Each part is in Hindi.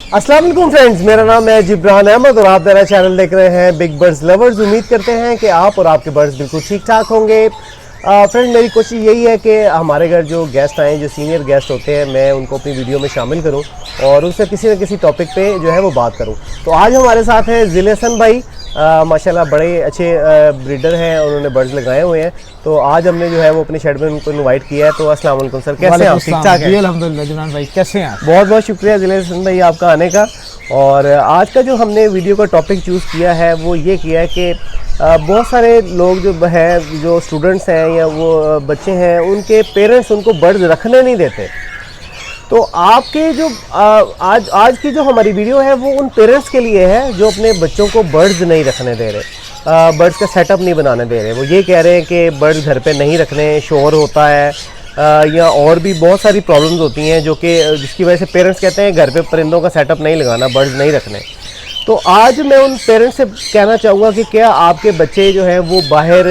अस्सलाम वालेकुम फ्रेंड्स, मेरा नाम है जिब्रान अहमद और आप मेरा चैनल देख रहे हैं बिग बर्ड्स लवर्स। उम्मीद करते हैं कि आप और आपके बर्ड्स बिल्कुल ठीक ठाक होंगे। फ्रेंड, मेरी कोशिश यही है कि हमारे घर जो गेस्ट आए, जो सीनियर गेस्ट होते हैं, मैं उनको अपनी वीडियो में शामिल करूं और उनसे किसी न किसी टॉपिक पे जो है वो बात करूं। तो आज हमारे साथ है जिलेसन भाई, माशाल्लाह बड़े अच्छे ब्रीडर हैं और उन्होंने बर्ड्स लगाए हुए हैं। तो आज हमने जो है वो अपनी शेड में उनको इनवाइट किया है। तो अस्सलाम वालेकुम सर, कैसे हैं आप? ठीक ठाक है? अल्हम्दुलिल्लाह। जिब्रान भाई कैसे हैं आप? बहुत बहुत शुक्रिया जिलेसन भाई आपका आने का। और आज का जो हमने वीडियो का टॉपिक चूज़ किया है वो ये किया है कि बहुत सारे लोग जो हैं, जो स्टूडेंट्स हैं या वो बच्चे हैं, उनके पेरेंट्स उनको बर्ड्स रखने नहीं देते। तो आपके जो आज की जो हमारी वीडियो है वो उन पेरेंट्स के लिए है जो अपने बच्चों को बर्ड्स नहीं रखने दे रहे, बर्ड्स का सेटअप नहीं बनाने दे रहे। वो ये कह रहे हैं कि बर्ड्स घर पे नहीं रखने, शोर होता है या और भी बहुत सारी प्रॉब्लम्स होती हैं जो कि जिसकी वजह से पेरेंट्स कहते हैं घर पे परिंदों का सेटअप नहीं लगाना, बर्ड्स नहीं रखने। तो आज मैं उन पेरेंट्स से कहना चाहूँगा कि क्या आपके बच्चे जो हैं वो बाहर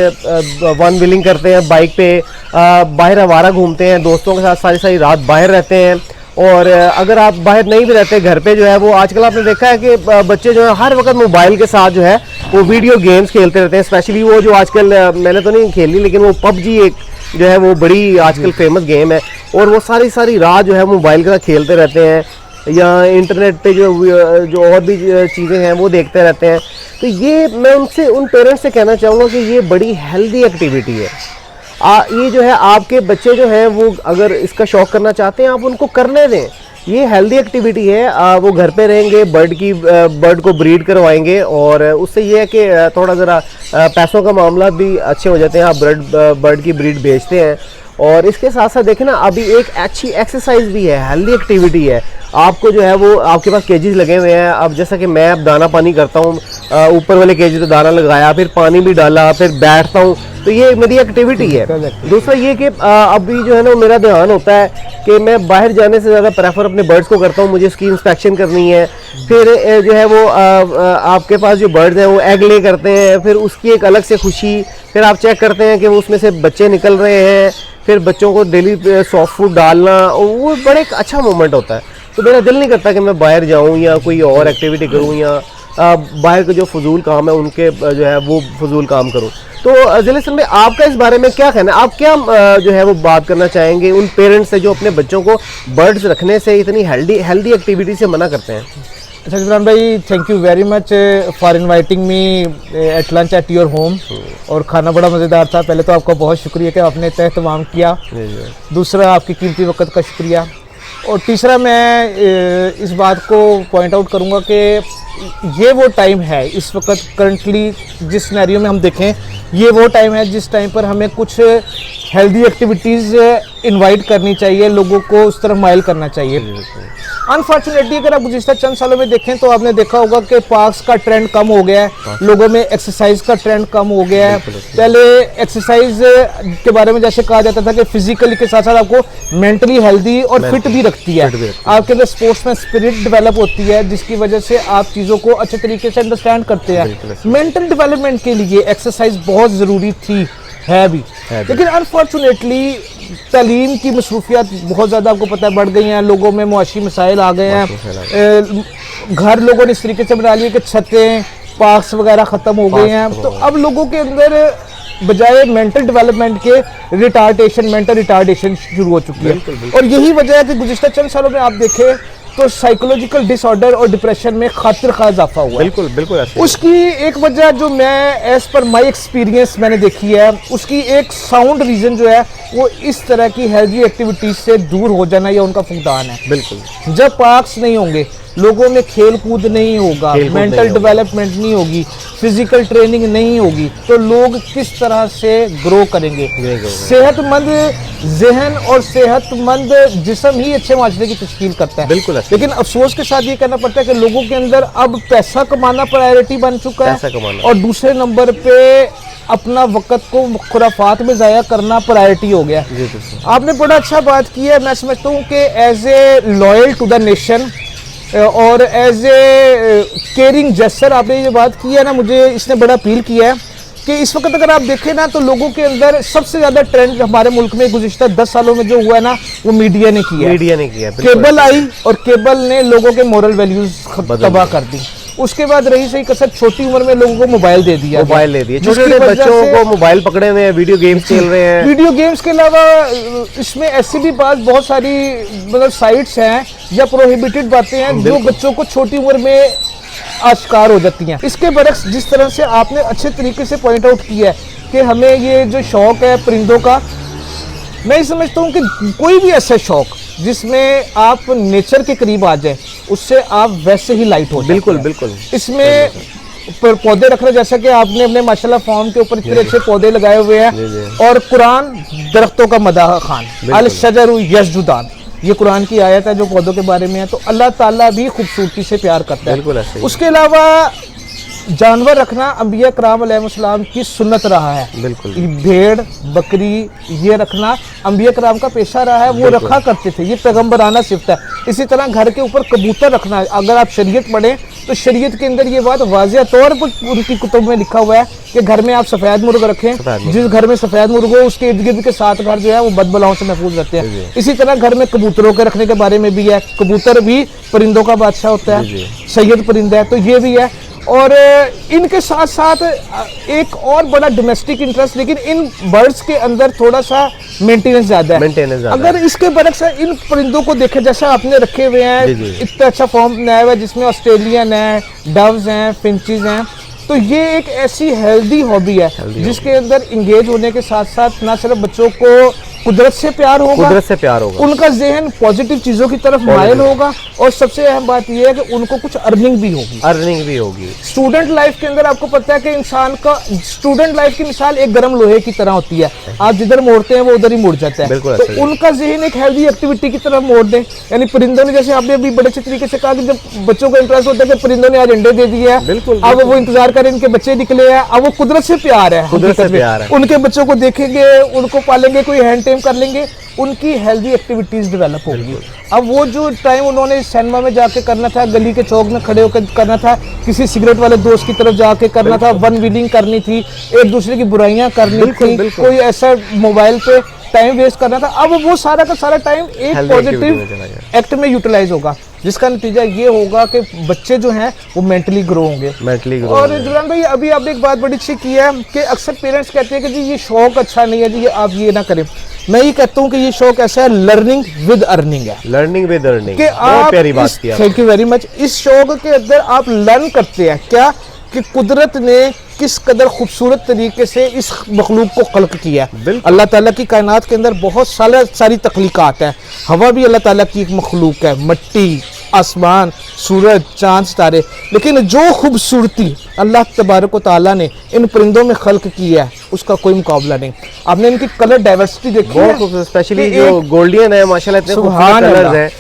वन व्हीलिंग करते हैं, बाइक पे बाहर आवारा घूमते हैं, दोस्तों के साथ सारी सारी रात बाहर रहते हैं। और अगर आप बाहर नहीं भी रहते, घर पे जो है वो आजकल आपने देखा है कि बच्चे जो है हर वक्त मोबाइल के साथ जो है वो वीडियो गेम्स खेलते रहते हैं। स्पेशली वो जो आजकल मैंने तो नहीं खेली, लेकिन वो पबजी एक जो है वो बड़ी आजकल फेमस गेम है और वो सारी रात जो है मोबाइल के साथ खेलते रहते हैं या इंटरनेट पे जो और भी चीज़ें हैं वो देखते रहते हैं। तो ये मैं उन पेरेंट्स से कहना चाहूँगा कि ये बड़ी हेल्दी एक्टिविटी है। ये जो है आपके बच्चे जो हैं वो अगर इसका शौक़ करना चाहते हैं आप उनको करने दें। ये हेल्दी एक्टिविटी है। वो घर पे रहेंगे, बर्ड को ब्रीड करवाएंगे और उससे ये है कि थोड़ा ज़रा पैसों का मामला भी अच्छे हो जाते हैं। आप बर्ड की ब्रीड बेचते हैं और इसके साथ साथ देखें ना, अभी एक अच्छी एक्सरसाइज भी है, हेल्दी एक्टिविटी है। आपको जो है वो आपके पास केजेस लगे हुए हैं। अब जैसा कि मैं अब दाना पानी करता हूँ, ऊपर वाले केजेस पे दाना लगाया, फिर पानी भी डाला, फिर बैठता हूँ, तो ये मेरी एक्टिविटी है। दूसरा ये कि अभी जो है ना मेरा ध्यान होता है कि मैं बाहर जाने से ज़्यादा प्रेफर अपने बर्ड्स को करता हूँ। मुझे उसकी इंस्पेक्शन करनी है। फिर जो है वो आपके पास जो बर्ड्स हैं वो एग ले करते हैं, फिर उसकी एक अलग से खुशी। फिर आप चेक करते हैं कि उसमें से बच्चे निकल रहे हैं, फिर बच्चों को डेली सॉफ्ट फूड डालना, वो बड़ा एक अच्छा मोमेंट होता है। तो मेरा दिल नहीं करता कि मैं बाहर जाऊँ या कोई और एक्टिविटी करूँ या बाहर के जो फजूल काम है उनके जो है वो फजूल काम करूँ। तो जिलेसन में आपका इस बारे में क्या कहना है? आप क्या जो है वो बात करना चाहेंगे उन पेरेंट्स से जो अपने बच्चों को बर्ड्स रखने से इतनी हेल्दी एक्टिविटी से मना करते हैं? अच्छा जिब्रान भाई, thank you very much for inviting me at lunch at your home. और खाना बड़ा मज़ेदार था। पहले तो आपका बहुत शुक्रिया कि आपने एहतमाम किया। दूसरा, आपकी कीमती वक्त का शुक्रिया। और तीसरा, मैं इस बात को पॉइंट आउट करूंगा कि ये वो टाइम है इस वक्त करंटली जिस सिनेरियो में हम देखें, ये वो टाइम है जिस टाइम पर हमें कुछ हेल्दी एक्टिविटीज़ इनवाइट करनी चाहिए, लोगों को उस तरफ माइल करना चाहिए। अनफॉर्चुनेटली अगर आप गुज़िश्ता चंद सालों में देखें तो आपने देखा होगा कि पार्क्स का ट्रेंड कम हो गया है, लोगों में एक्सरसाइज का ट्रेंड कम हो गया है। पहले एक्सरसाइज के बारे में जैसे कहा जाता था कि फिजिकली के साथ साथ आपको मेंटली हेल्दी और फिट भी रखती है, आपके अंदर स्पोर्ट्स में स्पिरिट डेवलप होती है, जिसकी वजह से आप चीज़ों को अच्छे तरीके से अंडरस्टैंड करते हैं। मेंटल डेवलपमेंट के लिए एक्सरसाइज बहुत ज़रूरी थी, है भी। लेकिन अनफॉर्चुनेटली तालीम की मसरूफियात बहुत ज़्यादा आपको पता है बढ़ गई हैं, लोगों में मुआशी मसाइल आ गए हैं, घर लोगों ने इस तरीके से बना लिए कि छतें, पार्क्स वगैरह ख़त्म हो गए हैं। तो अब लोगों के अंदर बजाय मेंटल डेवलपमेंट के मेंटल रिटार्डेशन शुरू हो चुकी है। और यही वजह है कि गुज़िश्ता चंद सालों में आप देखें तो साइकोलॉजिकल डिसऑर्डर और डिप्रेशन में खातिर खा इजाफा हुआ। बिल्कुल उसकी एक वजह जो मैं एज पर माई एक्सपीरियंस मैंने देखी है, उसकी एक साउंड रीज़न जो है वो इस तरह की हेल्दी एक्टिविटीज से दूर हो जाना या उनका फुकदान है। बिल्कुल, जब पार्क्स नहीं होंगे, लोगों में खेल कूद नहीं होगा, मेंटल डेवलपमेंट नहीं होगी, फिजिकल ट्रेनिंग नहीं होगी, तो लोग किस तरह से ग्रो करेंगे? सेहतमंद जहन और सेहतमंद जिस्म ही अच्छे माशरे की तश्कील करता है। बिल्कुल। लेकिन अफसोस के साथ ये कहना पड़ता है कि लोगों के अंदर अब पैसा कमाना प्रायोरिटी बन चुका है और दूसरे नंबर पे अपना वक्त को खुराफात में ज़ाया करना प्रायोरिटी हो गया। आपने बड़ा अच्छा बात की है। मैं समझता हूँ कि as a loyal to the nation और एज ए केयरिंग जेस्चर आपने ये बात की है ना, मुझे इसने बड़ा अपील किया है कि इस वक्त अगर आप देखें ना तो लोगों के अंदर सबसे ज्यादा ट्रेंड हमारे मुल्क में गुज़िश्ता 10 सालों में जो हुआ है ना, वो मीडिया ने किया है। मीडिया ने किया, केबल आई और केबल ने लोगों के मोरल वैल्यूज तबाह कर दी। उसके बाद रही सही कसर, छोटी उम्र में लोगों को मोबाइल दे दिया, मोबाइल ले दिए, छोटे छोटे बच्चों को मोबाइल पकड़े हुए हैं, वीडियो गेम्स खेल रहे हैं। वीडियो गेम्स के अलावा इसमें ऐसी भी बहुत सारी मतलब साइट्स हैं या प्रोहिबिटेड बातें हैं जो बच्चों को छोटी उम्र में आश्कार हो जाती हैं। इसके बरक्स जिस तरह से आपने अच्छे तरीके से पॉइंट आउट किया है कि हमें ये जो शौक है परिंदों का, मैं समझता हूँ कि कोई भी ऐसा शौक जिसमें आप नेचर के करीब आ जाए, उससे आप वैसे ही लाइट हो जाते हैं। बिल्कुल बिल्कुल। इसमें पौधे रखना, जैसा कि आपने अपने माशाल्लाह फार्म के ऊपर इतने अच्छे पौधे लगाए हुए हैं, और कुरान दरख्तों का मदाह खान अल शजरु यस्जुदान, ये कुरान की आयत है जो पौधों के बारे में है। तो अल्लाह ताला भी खूबसूरती से प्यार करता है। उसके अलावा जानवर रखना अंबिया कराम अलैहिस्सलाम की सुन्नत रहा है। बिल्कुल। भेड़ बकरी ये रखना अंबिया कराम का पेशा रहा है, वो रखा करते थे, ये पैगम्बराना सिफ्त है। इसी तरह घर के ऊपर कबूतर रखना, अगर आप शरीयत पढ़ें तो शरीयत के अंदर ये बात वाज़िह तौर पर उनकी कुतुब में लिखा हुआ है कि घर में आप सफ़ेद मुर्ग रखें। जिस घर में सफ़ेद मुर्ग हो उसके इर्द गिर्द के 7 घर जो है वो बदबलाओं से महफूज रहते हैं। इसी तरह घर में कबूतरों के रखने के बारे में भी है, कबूतर भी परिंदों का बादशाह होता है, सैयद परिंदा है, तो ये भी है। और इनके साथ साथ एक और बड़ा डोमेस्टिक इंटरेस्ट, लेकिन इन बर्ड्स के अंदर थोड़ा सा मेंटेनेंस ज्यादा है। अगर इसके बरक्स इन परिंदों को देखें, जैसा आपने रखे हुए हैं, इतना अच्छा फॉर्म बनाया हुआ है जिसमें ऑस्ट्रेलियन है, डव्स हैं, फिंचेस हैं, तो ये एक ऐसी हेल्दी हॉबी है जिसके अंदर इंगेज होने के साथ साथ ना सिर्फ बच्चों को कुदरत से प्यार होगा, उनका जहन पॉजिटिव चीजों की तरफ मायल होगा, और सबसे अहम बात यह है कि उनको कुछ अर्निंग भी होगी। स्टूडेंट लाइफ के अंदर आपको पता है कि इंसान का स्टूडेंट लाइफ की मिसाल एक गर्म लोहे की तरह होती है, आप जिधर मोड़ते हैं वो उधर ही मुड़ जाता है। तो उनका जहन एक हेल्दी एक्टिविटी की तरफ मोड़ दें। यानी परिंदों ने, जैसे आपने अभी बड़े अच्छे तरीके से कहा कि जब बच्चों को इंटरेस्ट होता है कि परिंदों ने आज अंडे दे दिए हैं, अब वो इंतजार करें इनके बच्चे निकले हैं, अब वो कुदरत से प्यार है, उनके बच्चों को देखेंगे, उनको पालेंगे, कोई हैंड टेम कर लेंगे, उनकी हेल्दी एक्टिविटीज डेवलप होगी। अब वो जो टाइम उन्होंने सिनेमा में जाके करना था, गली के चौक में खड़े होकर करना था, किसी सिगरेट वाले दोस्त की तरफ जाके करना था, वन व्हीलिंग करनी थी, एक दूसरे की बुराइयां करनी थी, कोई ऐसा मोबाइल पे टाइम वेस्ट करना था, अब वो सारा का सारा टाइम एक पॉजिटिव एक्ट में यूटिलाइज होगा, जिसका नतीजा ये होगा कि बच्चे जो हैं वो मेंटली ग्रो होंगे। और जुलान भाई, अभी आपने एक बात बड़ी अच्छी की है कि अक्सर पेरेंट्स कहते हैं कि जी ये शौक अच्छा नहीं है जी, ये आप ये ना करें। मैं ये कहता हूँ कि ये शौक ऐसा है, लर्निंग विद अर्निंग है। कि आप, थैंक यू वेरी मच, इस शौक के अंदर आप लर्न करते हैं क्या कि कुदरत ने किस कदर खूबसूरत तरीके से इस मखलूक को खल्क किया है। अल्लाह ताला की कायनात के अंदर बहुत सारी तख्लीकात है। हवा भी अल्लाह ताला की एक मखलूक है, मिट्टी, आसमान, सूरज, चांद, सितारे, लेकिन जो खूबसूरती अल्लाह तबारक व तआला ने इन परिंदों में खल्क किया है उसका कोई मुकाबला नहीं। आपने इनकी कलर डाइवर्सिटी देखी है, स्पेशली जो गोल्डन है माशाल्लाह, इतने खूबसूरत कलर्स हैं,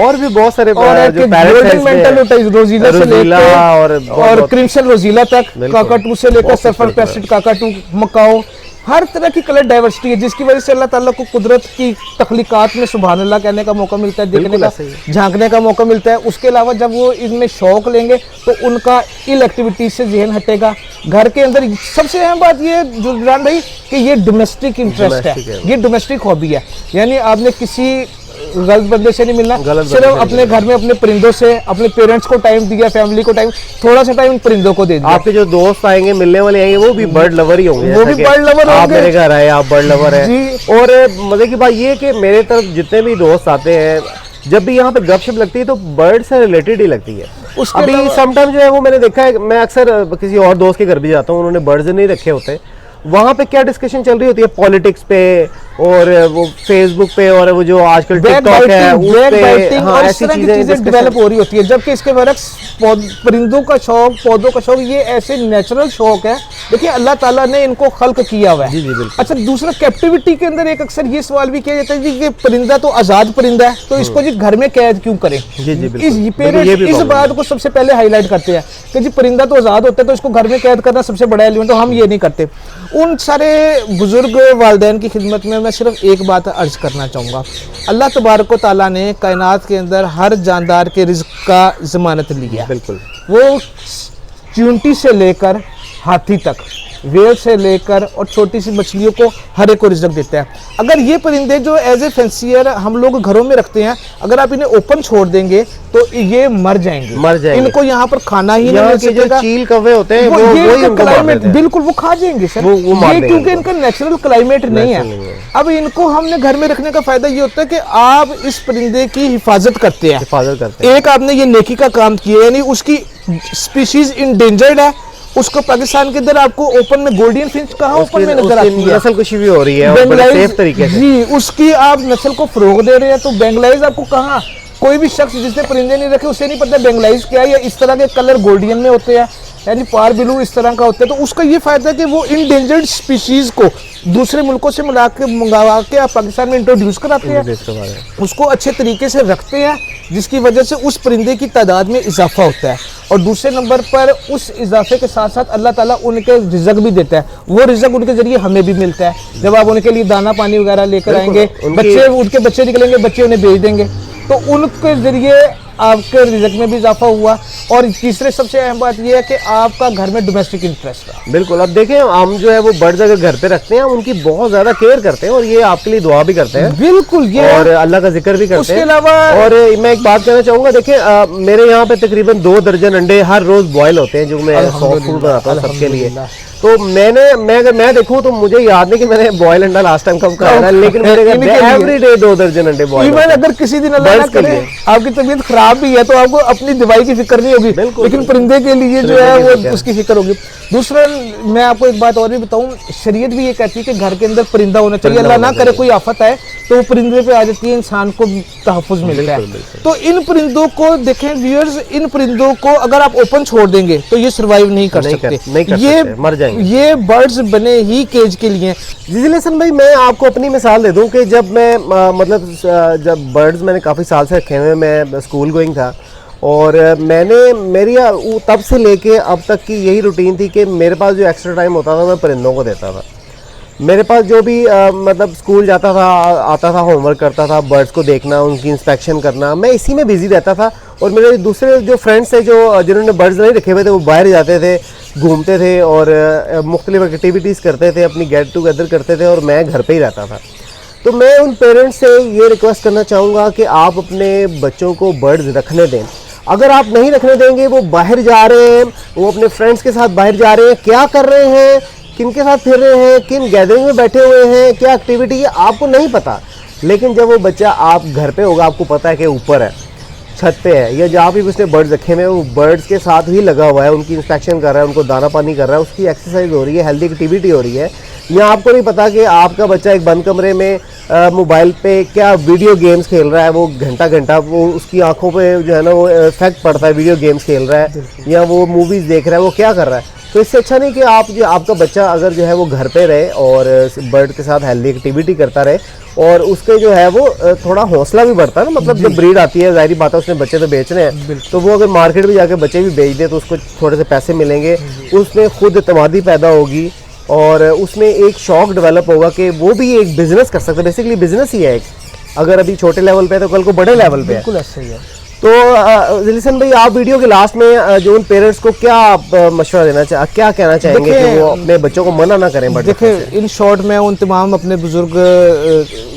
और भी बहुत सारे जो गोल्डन मेंटल रोजीला से लेकर और क्रिम्सन रोजीला तक, काकाटू से लेकर सफर पेस्टेड काकाटू, मकाओ, हर तरह की कलर डाइवर्सिटी है, जिसकी वजह से अल्लाह ताला को कुदरत की तख्लीकात में सुभान अल्लाह कहने का मौका मिलता है, देखने का, झांकने का मौका मिलता है। उसके अलावा जब वो इनमें शौक लेंगे तो उनका इल एक्टिविटीज से जहन हटेगा। घर के अंदर सबसे अहम बात ये जुलान भाई कि ये डोमेस्टिक इंटरेस्ट है, ये डोमेस्टिक हॉबी है, यानी आपने किसी गलत बंदे से नहीं मिलना, सिर्फ अपने घर में अपने परिंदों से, अपने पेरेंट्स को टाइम दिया, फैमिली को टाइम, थोड़ा सा टाइम परिंदों को दे दिया। आपके जो दोस्त आएंगे, मिलने वाले आएंगे, वो भी बर्ड लवर ही होंगे, वो भी बर्ड लवर होंगे। आप मेरे घर आए, आप बर्ड लवर हैं। और मजे की बात ये है कि मेरे तरफ जितने भी दोस्त आते हैं, जब भी यहाँ पे गपशप लगती है तो बर्ड से रिलेटेड ही लगती है। अभी समटाइम जो है वो मैंने देखा है, मैं अक्सर किसी और दोस्त के घर भी जाता हूँ, उन्होंने बर्ड्स नहीं रखे होते, वहाँ पे क्या डिस्कशन चल रही होती है, पॉलिटिक्स पे और वो फेसबुक पे, और वो जो आजकल टिकटॉक है उस पे, हाँ, ऐसी चीजें डेवलप हो रही होती है। जबकि इसके बरक्स परिंदों का शौक, पौधों का शौक, ये ऐसे नेचुरल शौक है। देखिए अल्लाह ताला ने इनको खल्क किया हुआ है। अच्छा, दूसरा कैप्टिविटी के अंदर एक अक्सर ये सवाल भी किया जाता है जी कि परिंदा तो आजाद परिंदा है, तो इसको जी घर में कैद क्यों करें। इस बात को सबसे पहले हाईलाइट करते हैं कि जी परिंदा तो आजाद होता है तो इसको घर में कैद करना सबसे बड़ा एलिमेंट, तो हम ये नहीं करते। उन सारे बुजुर्ग वालिदैन की खिदमत में मैं सिर्फ एक बात अर्ज करना चाहूँगा, अल्लाह तबारक व तआला ने कायनात के अंदर हर जानदार के रिज़्क़ का ज़मानत लिया। बिल्कुल, वो चींटी से लेकर हाथी तक वेल से लेकर और छोटी सी मछलियों को हर एक को रिजक देता है। अगर ये परिंदे जो एज ए फैंसियर हम लोग घरों में रखते हैं, अगर आप इन्हें ओपन छोड़ देंगे तो ये मर जाएंगे। इनको यहाँ पर खाना ही नहीं मिल सकेगा। चील कौवे होते हैं वो क्लाइमेट बिल्कुल वो खा जाएंगे सर, ये क्योंकि इनका नेचुरल क्लाइमेट नहीं है। अब इनको हमने घर में रखने का फायदा ये होता है कि आप इस परिंदे की हिफाजत करते हैं। एक आपने ये नेकी का काम किया, यानी उसकी स्पीशीज इंडेंजर्ड है, उसको पाकिस्तान के अंदर आपको ओपन में गोल्डन फिंच कहाँ ओपन में नजर आती है, नस्ल कुछ भी हो रही है बड़े सेफ तरीके से जी, उसकी आप नस्ल को फरोग दे रहे हैं। तो बेंगलाइज आपको कहाँ, कोई भी शख्स जिसने परिंदे नहीं रखे उसे नहीं पता बेंगलाइज क्या है, या इस तरह के कलर गोल्डन में होते हैं, यानी पार ब्लू इस तरह का होता है। तो उसका ये फायदा है कि वो इंडेंजर्ड स्पीशीज को दूसरे मुल्कों से मंगवा के आप पाकिस्तान में इंट्रोड्यूस कराते हैं, उसको अच्छे तरीके से रखते हैं, जिसकी वजह से उस परिंदे की तादाद में इजाफा होता है। और दूसरे नंबर पर उस इजाफे के साथ साथ अल्लाह ताला उनके रिजक भी देता है, वो रिजक उनके जरिए हमें भी मिलता है। जब आप उनके लिए दाना पानी वगैरह लेकर आएंगे, उनके बच्चे निकलेंगे, बच्चे उन्हें भेज देंगे, तो उनके जरिए आपके रिजक में भी इजाफा हुआ। और तीसरे सबसे अहम बात यह है कि आपका घर में डोमेस्टिक इंटरेस्ट रहा। बिल्कुल। अब देखें, हम जो है वो बर्ड्स अगर घर पे रखते हैं, हम उनकी बहुत ज्यादा केयर करते हैं और ये आपके लिए दुआ भी करते हैं। बिल्कुल, ये और अल्लाह का जिक्र भी करते हैं। उसके अलावा और मैं एक बात कहना चाहूंगा, देखिए मेरे यहाँ पे तकरीबन 2 दर्जन अंडे हर रोज बॉयल होते हैं, जो मैं सॉफ्ट फूड बनाता हूँ सबके लिए। तो अगर मैं देखूं तो मुझे याद नहीं कि मैंने बॉयल अंडा लास्ट टाइम कब खाया है, लेकिन मेरे घर एवरी डे 2 दर्जन अंडे बॉयल। इवन अगर किसी दिन अल्लाह ना करे आपकी तबीयत खराब भी है तो आपको अपनी दवाई की फिक्र नहीं होगी, लेकिन परिंदे के लिए जो है वो उसकी फिक्र होगी। दूसरा, मैं आपको एक बात और भी बताऊं, शरीयत भी ये कहती है कि घर के अंदर परिंदा होना चाहिए। अल्लाह ना करे कोई आफत आए तो वो परिंदे पे आ जाती है, इंसान को तहफ़्फ़ुज़ मिलता है। तो इन परिंदों को देखें व्यूअर्स, इन परिंदों को अगर आप ओपन छोड़ देंगे तो ये सर्वाइव नहीं कर सकते, ये मर जाएंगे। ये बर्ड्स बने ही केज के लिए। जी लिसन भाई, मैं आपको अपनी मिसाल दे दूं कि जब मैं जब बर्ड्स मैंने काफ़ी साल से रखे हुए, मैं स्कूल गोइंग था और मेरी तब से लेके अब तक की यही रूटीन थी कि मेरे पास जो एक्स्ट्रा टाइम होता था मैं परिंदों को देता था। मेरे पास जो भी स्कूल जाता था, आता था, होमवर्क करता था, बर्ड्स को देखना, उनकी इंस्पेक्शन करना, मैं इसी में बिजी रहता था। और मेरे दूसरे जो फ्रेंड्स थे जिन्होंने बर्ड्स नहीं रखे हुए थे, वो बाहर जाते थे, घूमते थे और मुख्तलिफ एक्टिविटीज़ करते थे, अपनी गेट टुगेदर करते थे और मैं घर पे ही रहता था। तो मैं उन पेरेंट्स से ये रिक्वेस्ट करना चाहूँगा कि आप अपने बच्चों को बर्ड्स रखने दें। अगर आप नहीं रखने देंगे, वो बाहर जा रहे हैं, वो अपने फ्रेंड्स के साथ बाहर जा रहे हैं, क्या कर रहे हैं, किन के साथ फिर रहे हैं, किन गैदरिंग में बैठे हुए हैं, क्या एक्टिविटी है, आपको नहीं पता। लेकिन जब वो बच्चा आप घर पे होगा, आपको पता है कि ऊपर है, छत पे है, या जहाँ भी उसने बर्ड्स रखे हुए हैं, वो बर्ड्स के साथ ही लगा हुआ है, उनकी इंस्पेक्शन कर रहा है, उनको दाना पानी कर रहा है, उसकी एक्सरसाइज हो रही है, हेल्दी एक्टिविटी हो रही है। यहाँ आपको नहीं पता कि आपका बच्चा एक बंद कमरे में मोबाइल पे क्या वीडियो गेम्स खेल रहा है, वो घंटा वो उसकी आंखों पे जो है ना वो इफेक्ट पड़ता है, वीडियो गेम्स खेल रहा है या वो मूवीज़ देख रहा है, वो क्या कर रहा है। तो इससे अच्छा नहीं कि आपका बच्चा अगर जो है वो घर पे रहे और बर्ड के साथ हेल्दी एक्टिविटी करता रहे, और उसके जो है वो थोड़ा हौसला भी बढ़ता है ना। मतलब जब ब्रीड आती है, जाहिर बात है उसने बच्चे तो बेचने हैं, तो वो अगर मार्केट में जाके बच्चे भी बेच दे तो उसको थोड़े से पैसे मिलेंगे, उसमें खुद एतमादी पैदा होगी और उसमें एक शौक डेवलप होगा कि वो भी एक बिजनेस कर सकता है। बेसिकली बिजनेस ही है एक, अगर अभी छोटे लेवल पे है तो कल को बड़े लेवल पे है। बिल्कुल ऐसा ही है। तो जिलिसन भाई, आप वीडियो के लास्ट में जो उन पेरेंट्स को क्या मशवरा देना क्या कहना चाहेंगे कि वो अपने बच्चों को मना ना करें? देखिए, इन शॉर्ट मैं उन तमाम अपने बुजुर्ग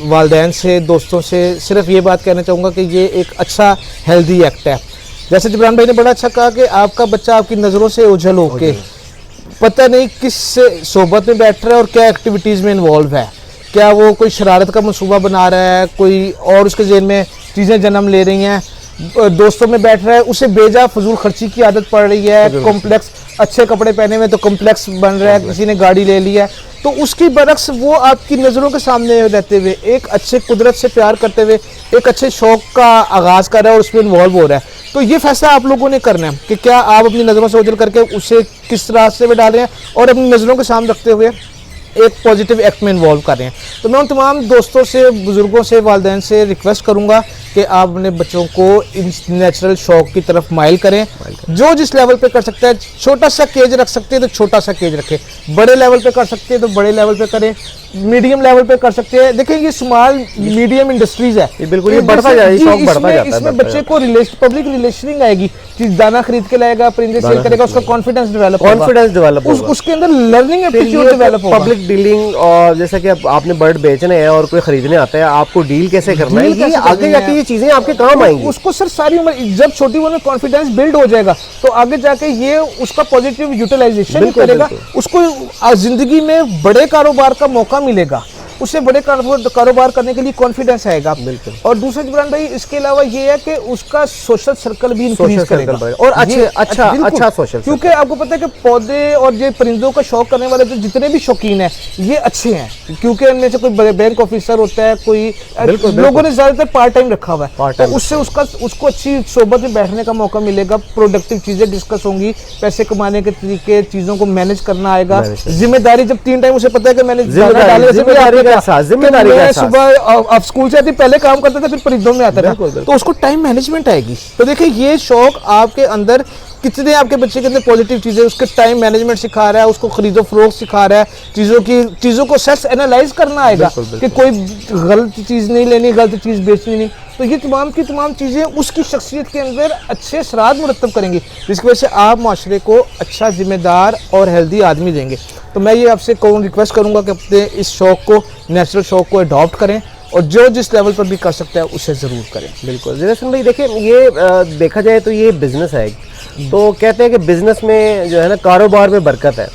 वालिदैन से, दोस्तों से सिर्फ ये बात कहना चाहूँगा कि ये एक अच्छा हेल्दी एक्ट है। जैसे जिब्रान भाई ने बड़ा अच्छा कहा कि आपका बच्चा आपकी नज़रों से ओझल होके पता नहीं किस सोबत में बैठ रहा है और क्या एक्टिविटीज़ में इन्वॉल्व है, क्या वो कोई शरारत का मंसूबा बना रहा है, कोई और उसके ज़हन में चीज़ें जन्म ले रही हैं, दोस्तों में बैठ रहा है, उसे बेजा फजूल खर्ची की आदत पड़ रही है, कॉम्प्लेक्स, अच्छे कपड़े पहने हुए तो कॉम्प्लेक्स बन रहा है, किसी ने गाड़ी ले ली है, तो उसकी बरक्स वो आपकी नज़रों के सामने रहते हुए एक अच्छे कुदरत से प्यार करते हुए एक अच्छे शौक का आगाज़ कर रहा है और उसमें इन्वॉल्व हो रहा है। तो ये फैसला आप लोगों ने करना है कि क्या आप अपनी नज़रों से ओझल करके उसे किस रास्ते में डाल रहे हैं और अपनी नज़रों के सामने रखते हुए एक पॉजिटिव एक्ट में इन्वॉल्व कर रहे हैं। तो मैं उन तमाम दोस्तों से, बुज़ुर्गों से, वालिदैन से रिक्वेस्ट करूंगा कि आप अपने बच्चों को इन नेचुरल शौक की तरफ माइल करें। जो जिस लेवल पे कर सकता है, छोटा सा केज रख सकते हैं तो छोटा सा केज रखें, बड़े लेवल पे कर सकते हैं तो बड़े लेवल पे करें, मीडियम लेवल पे कर सकते हैं। देखिए ये स्मॉल मीडियम इंडस्ट्रीज है, ये बिल्कुल ये बढ़ता जाए, शौक बढ़ता जाता है। इसमें बच्चे को पब्लिक रिलेशनिंग आएगी, चीज दाना खरीद के लाएगा, परिंदे सेल करेगा, उसका कॉन्फिडेंस डेवलप होगा, उसके अंदर लर्निंग एप्टीट्यूड डेवलप होगा। पब्लिक डीलिंग, और जैसे कि आपने बर्ड बेचने हैं और कोई खरीदने आता है, आपको डील कैसे करना है, ये आगे जाके ये चीजें आपके काम आएंगी। उसको सर सारी उम्र, जब छोटी उम्र में कॉन्फिडेंस बिल्ड हो जाएगा तो आगे जाके ये उसका पॉजिटिव यूटिलाइजेशन करेगा, उसको जिंदगी में बड़े कारोबार का मौका मिलेगा, उससे बड़े कारोबार करने के लिए कॉन्फिडेंस आएगा। बिल्कुल। और दूसरा जिब्रान भाई इसके अलावा ये है कि उसका सोशल सर्कल भी इंक्रीज करेगा और अच्छा सोशल, क्योंकि आपको पता है कि पौधे और ये परिंदों का शौक करने वाले जो जितने भी शौकीन हैं ये अच्छे हैं, क्योंकि इनमें से कोई बैंक ऑफिसर होता है, कोई लोगों ने ज्यादातर पार्ट टाइम रखा हुआ है, तो उससे उसको अच्छी सोबत में बैठने का मौका मिलेगा, प्रोडक्टिव चीजें डिस्कस होंगी, पैसे कमाने के तरीके, चीजों को मैनेज करना आएगा, जिम्मेदारी, जब 3 टाइम उसे पता है कि मैंने जिम्मेदारी का सुबह आप स्कूल से आती पहले काम करता था, फिर परिंदों में आता था, तो उसको टाइम मैनेजमेंट आएगी। तो देखिए ये शौक आपके अंदर कितने, आपके बच्चे के अंदर पॉजिटिव चीजें, उसके टाइम मैनेजमेंट सिखा रहा है, उसको खरीदो फरोख्त सिखा रहा है, चीजों को सेल्फ एनालाइज करना आएगा कि कोई गलत चीज नहीं लेनी, गलत चीज बेचनी नहीं। तो ये तमाम की तमाम चीजें उसकी शख्सियत के अंदर अच्छे असरात मुरत्तब करेंगी, जिसकी वजह से आप माशरे को अच्छा, जिम्मेदार और हेल्दी आदमी देंगे। तो मैं ये आपसे रिक्वेस्ट करूंगा कि अपने इस शौक को, नेचुरल शौक को अडॉप्ट करें और जो जिस लेवल पर भी कर सकता है उसे ज़रूर करें। बिल्कुल जिनेशन भाई, देखिए ये देखा जाए तो ये बिजनेस है, तो कहते हैं कि बिजनेस में जो है ना कारोबार में बरकत है।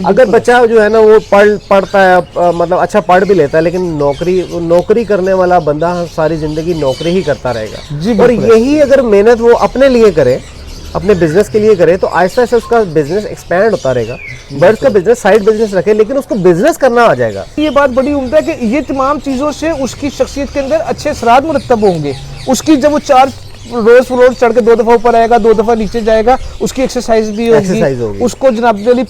अगर बच्चा जो है ना वो पढ़ता है, मतलब अच्छा पढ़ भी लेता है, लेकिन नौकरी करने वाला बंदा सारी जिंदगी नौकरी ही करता रहेगा, और यही अगर मेहनत वो अपने लिए करे, अपने बिजनेस के लिए करे, तो आहिस्ता आहिस्ता उसका बिजनेस एक्सपैंड होता रहेगा। बर्ड्स का बिजनेस साइड बिजनेस रखे, लेकिन उसको बिजनेस करना आ जाएगा। ये बात बड़ी उम्दा है कि ये तमाम चीज़ों से उसकी शख्सियत के अंदर अच्छे असरात मुरत्तब होंगे। उसकी जब वो 4 रोज फ्लोर चढ़ के 2 दफ़ा ऊपर आएगा, 2 दफ़ा नीचे जाएगा, उसकी एक्सरसाइज भी होगी, उसको जनाब जली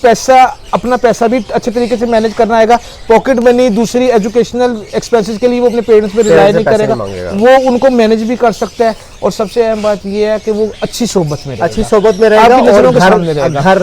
अपना पैसा भी अच्छे तरीके से मैनेज करना आएगा, पॉकेट मनी, दूसरी एजुकेशनल एक्सपेंसेस के लिए वो अपने पेरेंट्स पे रिलाय नहीं करेगा, वो उनको मैनेज भी कर सकता है। और सबसे अहम बात ये है कि वो अच्छी सोबत में रहेगा, आपकी नजरों के सामने रहेगा, घर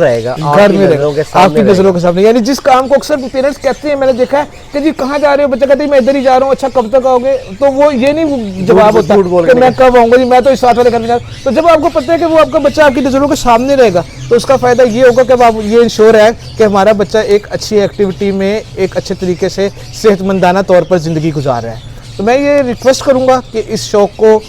में रहेगा, आपकी नजरों के सामने। यानी जिस काम को अक्सर पेरेंट्स कहते हैं, मैंने देखा है कि जी कहाँ जा रहे हो, बच्चा कहते हैं मैं इधर ही जा रहा हूँ, अच्छा कब तक आओगे, तो वो ये नहीं जवाब होता कि मैं कब आऊंगा जी, मैं तो इस साथ वाले करने जा रहा हूँ। तो जब आपको पता है कि वो आपका बच्चा आपकी नजरों के सामने रहेगा, तो उसका फायदा ये होगा कि आप ये इंश्योर है कि हमारा बच्चा एक अच्छी एक्टिविटी में एक अच्छे तरीके से सेहतमंदाना तौर पर ज़िंदगी गुजार रहा है। तो मैं ये रिक्वेस्ट करूँगा कि इस शौक़ को,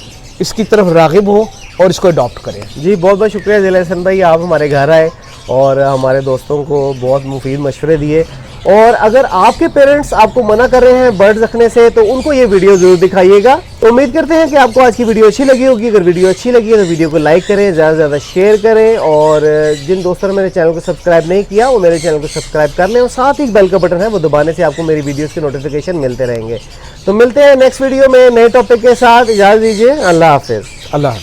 इसकी तरफ राग़िब हो और इसको अडॉप्ट करें। जी बहुत बहुत शुक्रिया जिनेशन भाई, आप हमारे घर आए और हमारे दोस्तों को बहुत मुफीद मशवरे दिए। और अगर आपके पेरेंट्स आपको मना कर रहे हैं बर्ड्स रखने से, तो उनको ये वीडियो जरूर दिखाइएगा। तो उम्मीद करते हैं कि आपको आज की वीडियो अच्छी लगी होगी। अगर वीडियो अच्छी लगी है तो वीडियो को लाइक करें, ज़्यादा से ज़्यादा शेयर करें, और जिन दोस्तों ने मेरे चैनल को सब्सक्राइब नहीं किया वो मेरे चैनल को सब्सक्राइब कर लें, और साथ ही बेल का बटन है वो दबाने से आपको मेरी वीडियोज़ के नोटिफिकेशन मिलते रहेंगे। तो मिलते हैं नेक्स्ट वीडियो में नए टॉपिक के साथ, इजाज़त दीजिए, अल्लाह हाफिज़। अल्लाह।